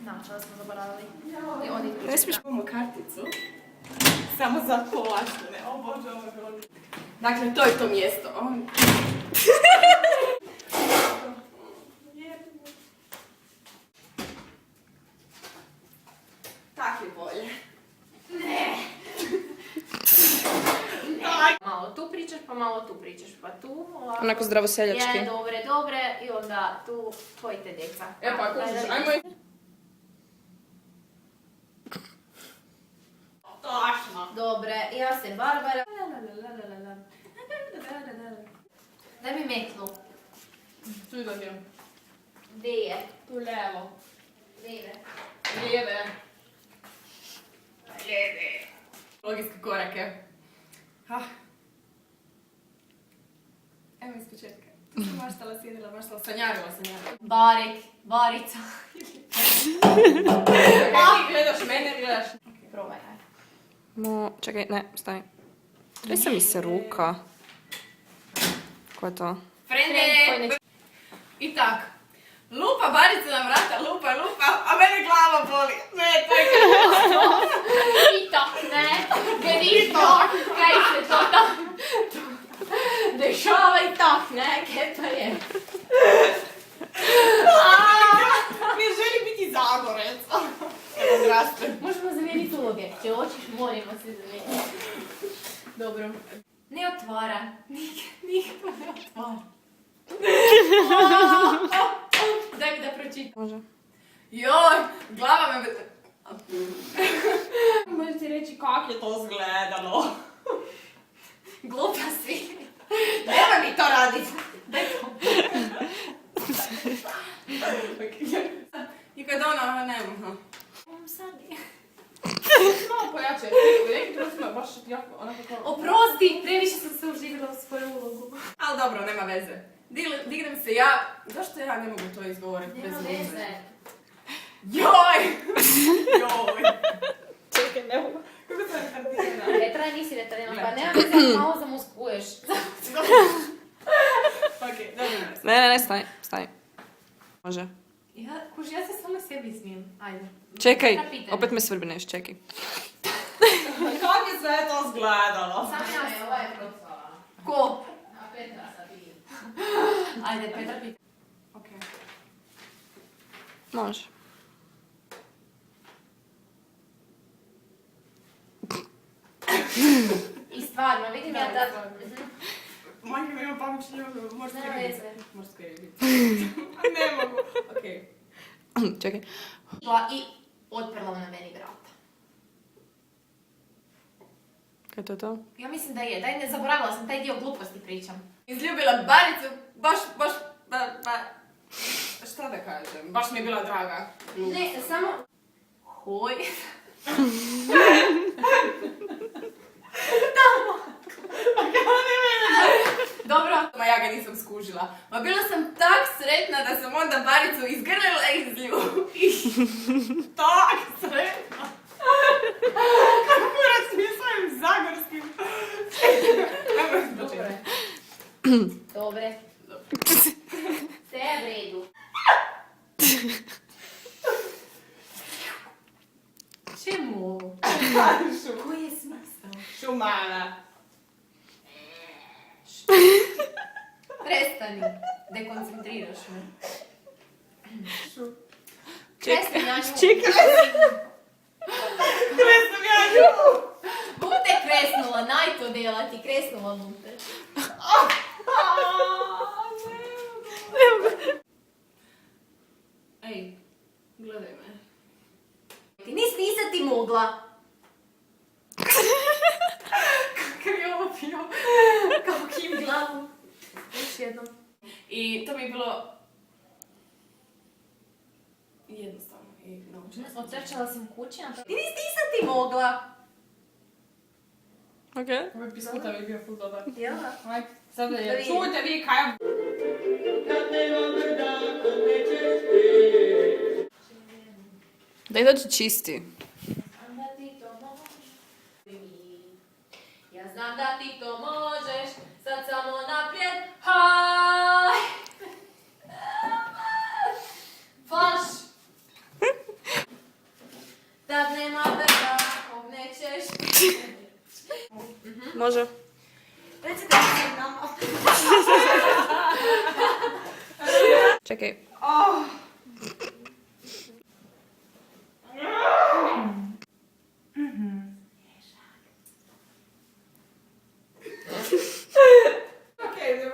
Naočale smo zaboravili. I oni Ne smiješ... Imamo karticu. Samo za povlaštene. O Bože, ovo je bilo... Dakle, to je to mjesto. Tak je bolje. Malo tu pričaš, pa malo tu pričaš, pa tu, ovako. Onako zdravoseljački. Dobre, i onda tu pojite djeca. E pa, kužiš, ajmo i... Tašno. Dobre, ja se Barbara. Daj mi metlu. Tu dođem. Gdje je? Tu lijevo. Lijeve. Lijeve. Logijske korake. Evo iz početka. Maštala, sjedila, maštala, sanjarila. Barik, barica. Ti gledaš mene, gledaš. Ok, probaj, hajde. Čekaj, ne, stani. Tresa mi se ruka. Ko je to? Frende! I tak. Lupa Barica na vrata, lupa, a mene glava boli. Ne, to je I to, ne, gdje to, kaj se to tako dešava i tak, ne, kaj to je. ne želi biti Zagorec. Evo odraste. Možemo zamijeniti uloge, če hoćeš moramo se zamijeniti. Dobro. Ne otvara, nikako ne otvara. Daj mi da pročitam. Može. Joj, glava me... Možeš ti reći kak je to izgledalo? Glupa si. Nema mi to raditi. Daj to. I kad ona nema. Sad je. Malo pojače. Neki trusima baš jako onako kao... Oprosti, previše sam se uživila u svoju ulogu. Ali dobro, nema veze. Dignem se ja... Zašto ja ne mogu to izgovoriti bez Nema veze? veze. Joj! Čekaj, ne mogu. Kako to je hardina? Petra, nisi retardina, pa nema veze, malo zamuskuješ. Okej, dobro. Ne, stani. Može. Ja se samo sebi smijem. Ajde. Čekaj, Petra, pitaj me. opet me svrbi nešto, čekaj. Kako je sve to izgledalo? Sam ja se ovaj procala. Ko? A Petra sad vidim. Ajde, Petra pita. Okej. Može. I stvarno, vidim ja da... Majke mi ima pamučnje morske Nema ribice. veze. Morske ribice. Ne mogu. Okej. Čekaj. I otprla na meni vrata. Kaj je to? Ja mislim da je. Daj, ne zaboravila sam, taj dio gluposti pričam. Izljubila Baricu, baš, šta da kažem, baš mi je bila draga. Ne, samo... Hoj. Dobro. Ma ja ga nisam skužila. Ma bila sam tak sretna da sam onda Baricu izgrlila iz ljubi. Tak sretna. Kako razmišljam svojim zagorskim. Dobre. Dobre. Sve je u redu. Čemu ovo? Koji je smisao? Šumana. Prestani. Dekoncentriraš me. Čekaj. Kresni ja nju. Čekaj. Kresam ja nju. Bum te kresnula, naj to delati, kresnula bum te. Ej, gledaj me. Ti nisam ti mogla. Kakav je ovo pio. Kao kim glavu. Još jednom. I to mi je bilo jednostavno i naučila sam. Otrčala sam kući, a ti nisam ti mogla. Okej. Ovaj piskuta mi je bio ful dobar. Jel? Ajde, sad da Da je. vidim. Čujte vi kaj ja... Daj dođi čisti. Znam da ti to možeš. Ja znam da ti to možeš. Sad samo naprijed. Haj! Falš! može. Recite mi nama. Čekaj.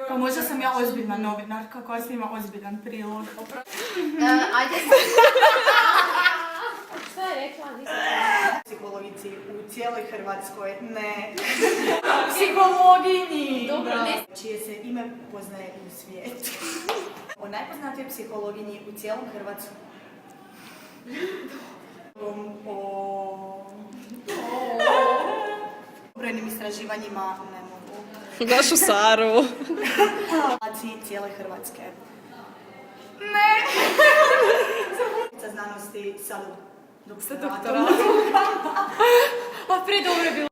Pa možda sam ja ozbiljna novinarka koja snima ozbiljan prilog. Ajde. Šta je rekla? Nisam Psihologici u cijeloj Hrvatskoj, ne. Psihologinji! dobro, ne. Čije se ime poznaje u svijetu. O najpoznatijoj psihologinji u cijelom Hrvatskoj. O brojnim istraživanjima ne mogu. Našu Saru. Populaciji cijele Hrvatske. Ne! Sa znanosti sa doktoratom. Pa pre dobro je bilo.